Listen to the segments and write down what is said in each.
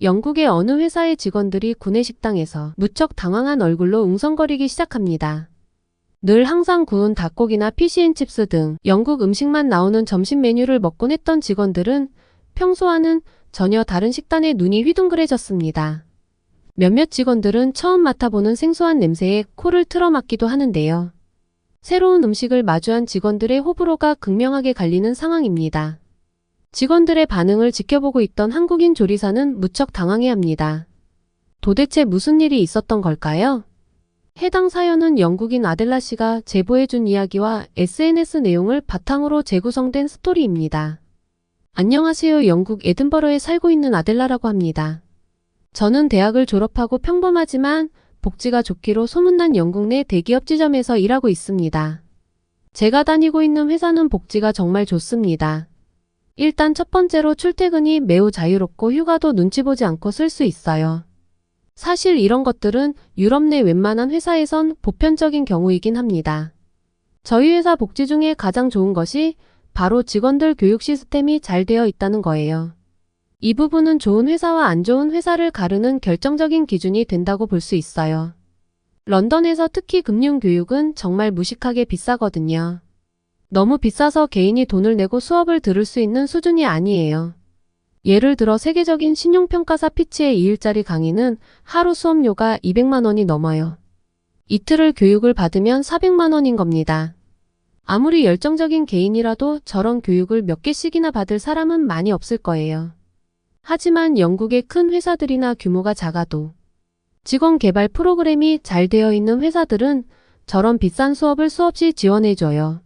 영국의 어느 회사의 직원들이 구내식당에서 무척 당황한 얼굴로 웅성거리기 시작합니다. 늘 항상 구운 닭고기나 피시앤칩스 등 영국 음식만 나오는 점심 메뉴를 먹곤 했던 직원들은 평소와는 전혀 다른 식단에 눈이 휘둥그레졌습니다. 몇몇 직원들은 처음 맡아보는 생소한 냄새에 코를 틀어막기도 하는데요. 새로운 음식을 마주한 직원들의 호불호가 극명하게 갈리는 상황입니다. 직원들의 반응을 지켜보고 있던 한국인 조리사는 무척 당황해합니다. 도대체 무슨 일이 있었던 걸까요? 해당 사연은 영국인 아델라 씨가 제보해준 이야기와 SNS 내용을 바탕으로 재구성된 스토리입니다. 안녕하세요. 영국 에든버러에 살고 있는 아델라라고 합니다. 저는 대학을 졸업하고 평범하지만 복지가 좋기로 소문난 영국 내 대기업 지점에서 일하고 있습니다. 제가 다니고 있는 회사는 복지가 정말 좋습니다. 일단 첫 번째로 출퇴근이 매우 자유롭고 휴가도 눈치 보지 않고 쓸 수 있어요. 사실 이런 것들은 유럽 내 웬만한 회사에선 보편적인 경우이긴 합니다. 저희 회사 복지 중에 가장 좋은 것이 바로 직원들 교육 시스템이 잘 되어 있다는 거예요. 이 부분은 좋은 회사와 안 좋은 회사를 가르는 결정적인 기준이 된다고 볼 수 있어요. 런던에서 특히 금융교육은 정말 무식하게 비싸거든요. 너무 비싸서 개인이 돈을 내고 수업을 들을 수 있는 수준이 아니에요. 예를 들어 세계적인 신용평가사 피치의 2일짜리 강의는 하루 수업료가 200만 원이 넘어요. 이틀을 교육을 받으면 400만 원인 겁니다. 아무리 열정적인 개인이라도 저런 교육을 몇 개씩이나 받을 사람은 많이 없을 거예요. 하지만 영국의 큰 회사들이나 규모가 작아도 직원 개발 프로그램이 잘 되어 있는 회사들은 저런 비싼 수업을 수없이 지원해줘요.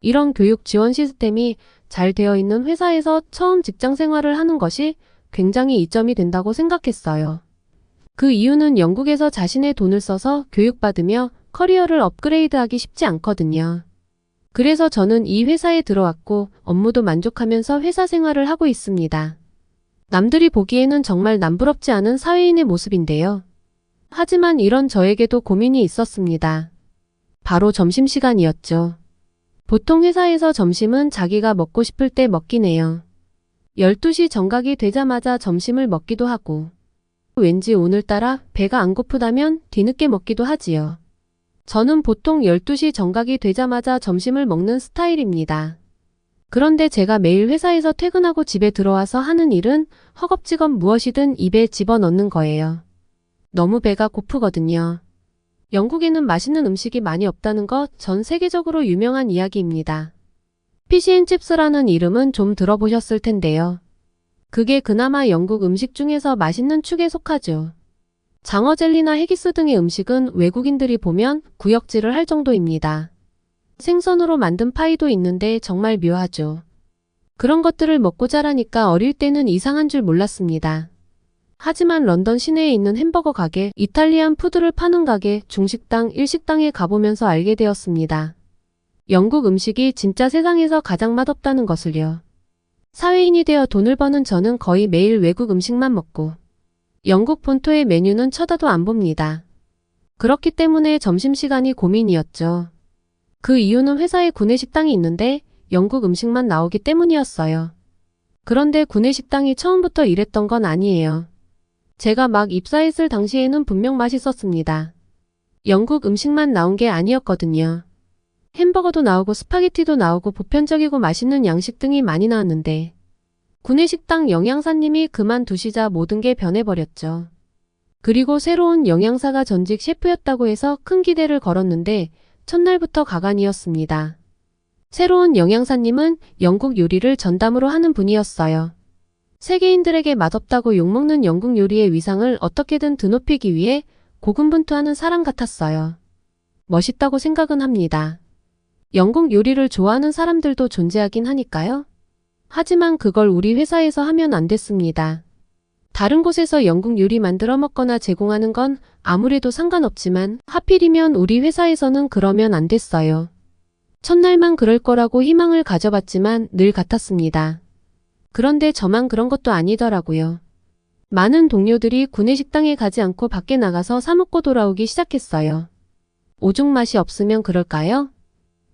이런 교육 지원 시스템이 잘 되어 있는 회사에서 처음 직장 생활을 하는 것이 굉장히 이점이 된다고 생각했어요. 그 이유는 영국에서 자신의 돈을 써서 교육받으며 커리어를 업그레이드하기 쉽지 않거든요. 그래서 저는 이 회사에 들어왔고 업무도 만족하면서 회사 생활을 하고 있습니다. 남들이 보기에는 정말 남부럽지 않은 사회인의 모습인데요. 하지만 이런 저에게도 고민이 있었습니다. 바로 점심시간이었죠. 보통 회사에서 점심은 자기가 먹고 싶을 때 먹긴 해요. 12시 정각이 되자마자 점심을 먹기도 하고 왠지 오늘따라 배가 안 고프다면 뒤늦게 먹기도 하지요. 저는 보통 12시 정각이 되자마자 점심을 먹는 스타일입니다. 그런데 제가 매일 회사에서 퇴근하고 집에 들어와서 하는 일은 허겁지겁 무엇이든 입에 집어넣는 거예요. 너무 배가 고프거든요. 영국에는 맛있는 음식이 많이 없다는 것 전 세계적으로 유명한 이야기입니다. 피시앤칩스라는 이름은 좀 들어보셨을 텐데요. 그게 그나마 영국 음식 중에서 맛있는 축에 속하죠. 장어 젤리나 해기스 등의 음식은 외국인들이 보면 구역질을 할 정도입니다. 생선으로 만든 파이도 있는데 정말 묘하죠. 그런 것들을 먹고 자라니까 어릴 때는 이상한 줄 몰랐습니다. 하지만 런던 시내에 있는 햄버거 가게, 이탈리안 푸드를 파는 가게, 중식당, 일식당에 가보면서 알게 되었습니다. 영국 음식이 진짜 세상에서 가장 맛없다는 것을요. 사회인이 되어 돈을 버는 저는 거의 매일 외국 음식만 먹고 영국 본토의 메뉴는 쳐다도 안 봅니다. 그렇기 때문에 점심시간이 고민이었죠. 그 이유는 회사에 구내식당이 있는데 영국 음식만 나오기 때문이었어요. 그런데 구내식당이 처음부터 이랬던 건 아니에요. 제가 막 입사했을 당시에는 분명 맛있었습니다. 영국 음식만 나온 게 아니었거든요. 햄버거도 나오고 스파게티도 나오고 보편적이고 맛있는 양식 등이 많이 나왔는데 구내식당 영양사님이 그만두시자 모든 게 변해버렸죠. 그리고 새로운 영양사가 전직 셰프였다고 해서 큰 기대를 걸었는데 첫날부터 가관이었습니다. 새로운 영양사님은 영국 요리를 전담으로 하는 분이었어요. 세계인들에게 맛없다고 욕먹는 영국 요리의 위상을 어떻게든 드높이기 위해 고군분투하는 사람 같았어요. 멋있다고 생각은 합니다. 영국 요리를 좋아하는 사람들도 존재하긴 하니까요. 하지만 그걸 우리 회사에서 하면 안 됐습니다. 다른 곳에서 영국 요리 만들어 먹거나 제공하는 건 아무래도 상관없지만 하필이면 우리 회사에서는 그러면 안 됐어요. 첫날만 그럴 거라고 희망을 가져봤지만 늘 같았습니다. 그런데 저만 그런 것도 아니더라고요. 많은 동료들이 구내식당에 가지 않고 밖에 나가서 사 먹고 돌아오기 시작했어요. 오죽 맛이 없으면 그럴까요?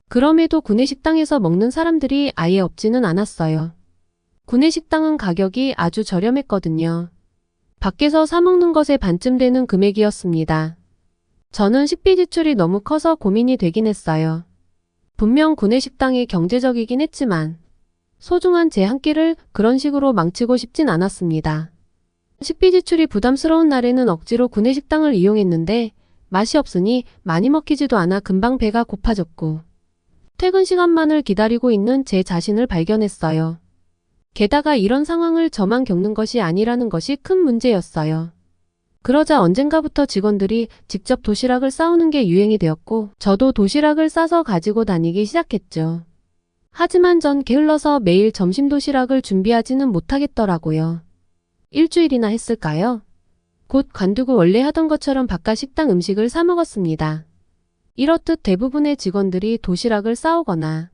그럼에도 구내식당에서 먹는 사람들이 아예 없지는 않았어요. 구내식당은 가격이 아주 저렴했거든요. 밖에서 사 먹는 것에 반쯤 되는 금액이었습니다. 저는 식비 지출이 너무 커서 고민이 되긴 했어요. 분명 구내식당이 경제적이긴 했지만 소중한 제 한 끼를 그런 식으로 망치고 싶진 않았습니다. 식비 지출이 부담스러운 날에는 억지로 구내식당을 이용했는데 맛이 없으니 많이 먹히지도 않아 금방 배가 고파졌고 퇴근 시간만을 기다리고 있는 제 자신을 발견했어요. 게다가 이런 상황을 저만 겪는 것이 아니라는 것이 큰 문제였어요. 그러자 언젠가부터 직원들이 직접 도시락을 싸오는 게 유행이 되었고 저도 도시락을 싸서 가지고 다니기 시작했죠. 하지만 전 게을러서 매일 점심 도시락을 준비하지는 못하겠더라고요. 일주일이나 했을까요? 곧 관두고 원래 하던 것처럼 바깥 식당 음식을 사 먹었습니다. 이렇듯 대부분의 직원들이 도시락을 싸오거나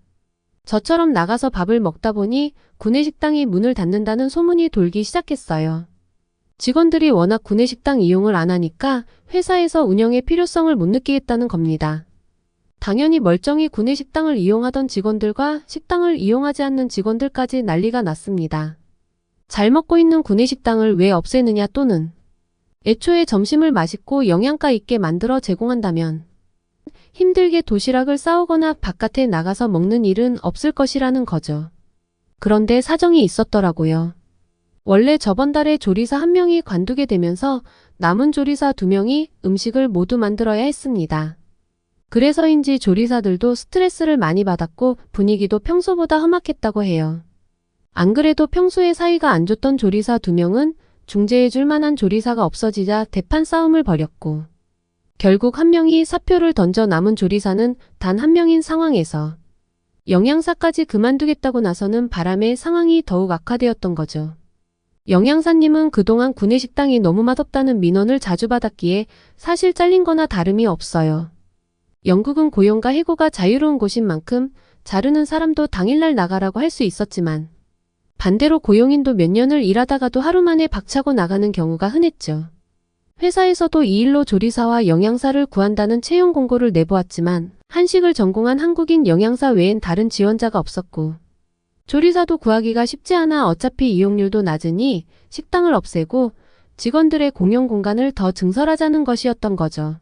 저처럼 나가서 밥을 먹다 보니 구내식당이 문을 닫는다는 소문이 돌기 시작했어요. 직원들이 워낙 구내식당 이용을 안 하니까 회사에서 운영의 필요성을 못 느끼겠다는 겁니다. 당연히 멀쩡히 구내식당을 이용하던 직원들과 식당을 이용하지 않는 직원들까지 난리가 났습니다. 잘 먹고 있는 구내식당을 왜 없애느냐 또는 애초에 점심을 맛있고 영양가 있게 만들어 제공한다면 힘들게 도시락을 싸오거나 바깥에 나가서 먹는 일은 없을 것이라는 거죠. 그런데 사정이 있었더라고요. 원래 저번 달에 조리사 1명이 관두게 되면서 남은 조리사 2명이 음식을 모두 만들어야 했습니다. 그래서인지 조리사들도 스트레스를 많이 받았고 분위기도 평소보다 험악했다고 해요. 안 그래도 평소에 사이가 안 좋던 조리사 2명은 중재해줄 만한 조리사가 없어지자 대판 싸움을 벌였고 결국 1명이 사표를 던져 남은 조리사는 단 1명인 상황에서 영양사까지 그만두겠다고 나서는 바람에 상황이 더욱 악화되었던 거죠. 영양사님은 그동안 구내식당이 너무 맛없다는 민원을 자주 받았기에 사실 잘린 거나 다름이 없어요. 영국은 고용과 해고가 자유로운 곳인 만큼 자르는 사람도 당일날 나가라고 할 수 있었지만 반대로 고용인도 몇 년을 일하다가도 하루 만에 박차고 나가는 경우가 흔했죠. 회사에서도 이 일로 조리사와 영양사를 구한다는 채용 공고를 내보았지만 한식을 전공한 한국인 영양사 외엔 다른 지원자가 없었고 조리사도 구하기가 쉽지 않아 어차피 이용률도 낮으니 식당을 없애고 직원들의 공용 공간을 더 증설하자는 것이었던 거죠.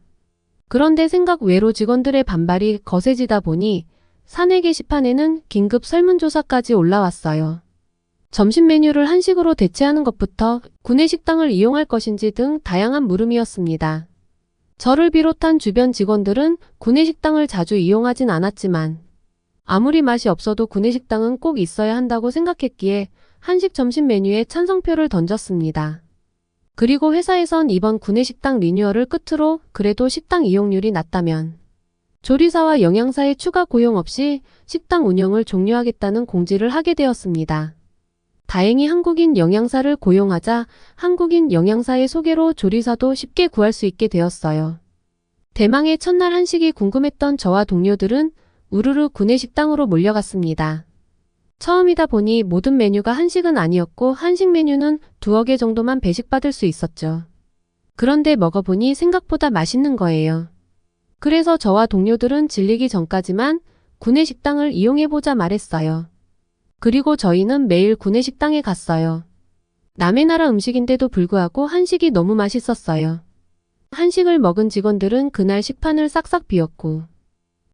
그런데 생각 외로 직원들의 반발이 거세지다 보니 사내 게시판에는 긴급 설문조사까지 올라왔어요. 점심 메뉴를 한식으로 대체하는 것부터 구내식당을 이용할 것인지 등 다양한 물음이었습니다. 저를 비롯한 주변 직원들은 구내식당을 자주 이용하진 않았지만 아무리 맛이 없어도 구내식당은 꼭 있어야 한다고 생각했기에 한식 점심 메뉴에 찬성표를 던졌습니다. 그리고 회사에선 이번 구내식당 리뉴얼을 끝으로 그래도 식당 이용률이 낮다면 조리사와 영양사의 추가 고용 없이 식당 운영을 종료하겠다는 공지를 하게 되었습니다. 다행히 한국인 영양사를 고용하자 한국인 영양사의 소개로 조리사도 쉽게 구할 수 있게 되었어요. 대망의 첫날 한식이 궁금했던 저와 동료들은 우르르 구내식당으로 몰려갔습니다. 처음이다 보니 모든 메뉴가 한식은 아니었고 한식 메뉴는 2개 정도만 배식받을 수 있었죠. 그런데 먹어보니 생각보다 맛있는 거예요. 그래서 저와 동료들은 질리기 전까지만 구내식당을 이용해보자 말했어요. 그리고 저희는 매일 구내식당에 갔어요. 남의 나라 음식인데도 불구하고 한식이 너무 맛있었어요. 한식을 먹은 직원들은 그날 식판을 싹싹 비웠고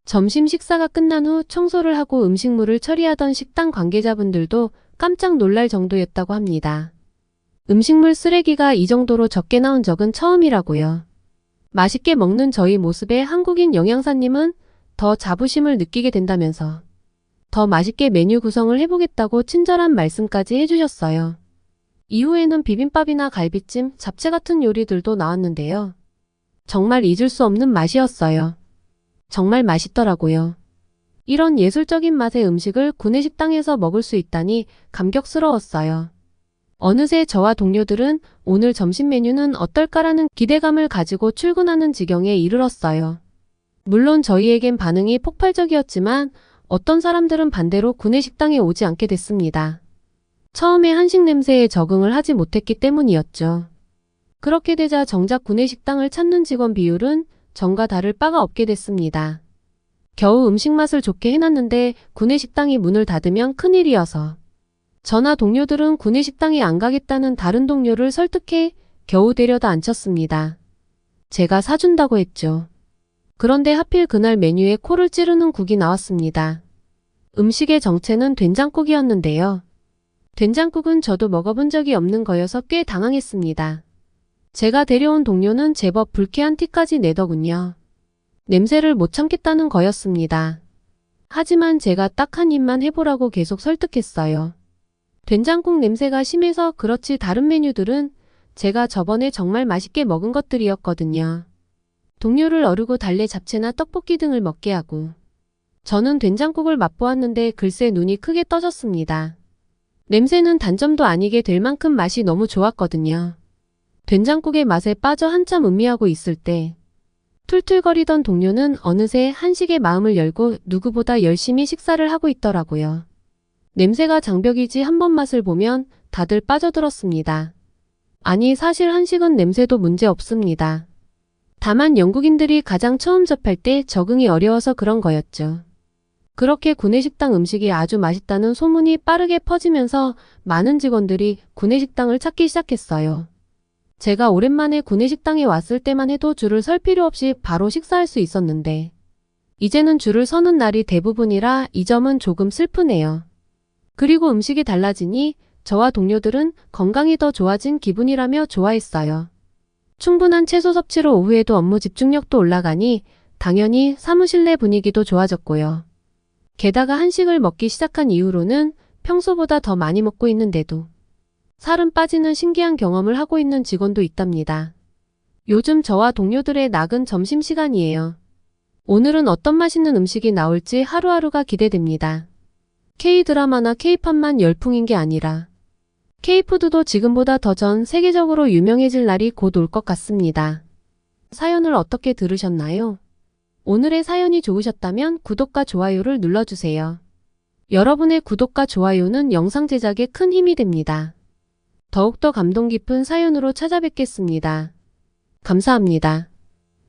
점심 식사가 끝난 후 청소를 하고 음식물을 처리하던 식당 관계자분들도 깜짝 놀랄 정도였다고 합니다. 음식물 쓰레기가 이 정도로 적게 나온 적은 처음이라고요. 맛있게 먹는 저희 모습에 한국인 영양사님은 더 자부심을 느끼게 된다면서 더 맛있게 메뉴 구성을 해보겠다고 친절한 말씀까지 해주셨어요. 이후에는 비빔밥이나 갈비찜, 잡채 같은 요리들도 나왔는데요. 정말 잊을 수 없는 맛이었어요. 정말 맛있더라고요. 이런 예술적인 맛의 음식을 구내식당에서 먹을 수 있다니 감격스러웠어요. 어느새 저와 동료들은 오늘 점심 메뉴는 어떨까라는 기대감을 가지고 출근하는 지경에 이르렀어요. 물론 저희에겐 반응이 폭발적이었지만 어떤 사람들은 반대로 구내식당에 오지 않게 됐습니다. 처음에 한식 냄새에 적응을 하지 못했기 때문이었죠. 그렇게 되자 정작 구내식당을 찾는 직원 비율은 전과 다를 바가 없게 됐습니다. 겨우 음식 맛을 좋게 해놨는데 구내식당이 문을 닫으면 큰일이어서 저나 동료들은 구내식당에 안 가겠다는 다른 동료를 설득해 겨우 데려다 앉혔습니다. 제가 사준다고 했죠. 그런데 하필 그날 메뉴에 코를 찌르는 국이 나왔습니다. 음식의 정체는 된장국이었는데요. 된장국은 저도 먹어본 적이 없는 거여서 꽤 당황했습니다. 제가 데려온 동료는 제법 불쾌한 티까지 내더군요. 냄새를 못 참겠다는 거였습니다. 하지만 제가 딱 한 입만 해보라고 계속 설득했어요. 된장국 냄새가 심해서 그렇지 다른 메뉴들은 제가 저번에 정말 맛있게 먹은 것들이었거든요. 동료를 어르고 달래 잡채나 떡볶이 등을 먹게 하고 저는 된장국을 맛보았는데 글쎄 눈이 크게 떠졌습니다. 냄새는 단점도 아니게 될 만큼 맛이 너무 좋았거든요. 된장국의 맛에 빠져 한참 음미하고 있을 때 툴툴거리던 동료는 어느새 한식의 마음을 열고 누구보다 열심히 식사를 하고 있더라고요. 냄새가 장벽이지 한번 맛을 보면 다들 빠져들었습니다. 아니 사실 한식은 냄새도 문제 없습니다. 다만 영국인들이 가장 처음 접할 때 적응이 어려워서 그런 거였죠. 그렇게 구내식당 음식이 아주 맛있다는 소문이 빠르게 퍼지면서 많은 직원들이 구내식당을 찾기 시작했어요. 제가 오랜만에 구내식당에 왔을 때만 해도 줄을 설 필요 없이 바로 식사할 수 있었는데 이제는 줄을 서는 날이 대부분이라 이 점은 조금 슬프네요. 그리고 음식이 달라지니 저와 동료들은 건강이 더 좋아진 기분이라며 좋아했어요. 충분한 채소 섭취로 오후에도 업무 집중력도 올라가니 당연히 사무실 내 분위기도 좋아졌고요. 게다가 한식을 먹기 시작한 이후로는 평소보다 더 많이 먹고 있는데도 살은 빠지는 신기한 경험을 하고 있는 직원도 있답니다. 요즘 저와 동료들의 낙은 점심시간이에요. 오늘은 어떤 맛있는 음식이 나올지 하루하루가 기대됩니다. K-드라마나 K-팝만 열풍인 게 아니라 K-푸드도 지금보다 더 전 세계적으로 유명해질 날이 곧 올 것 같습니다. 사연을 어떻게 들으셨나요? 오늘의 사연이 좋으셨다면 구독과 좋아요를 눌러주세요. 여러분의 구독과 좋아요는 영상 제작에 큰 힘이 됩니다. 더욱더 감동 깊은 사연으로 찾아뵙겠습니다. 감사합니다.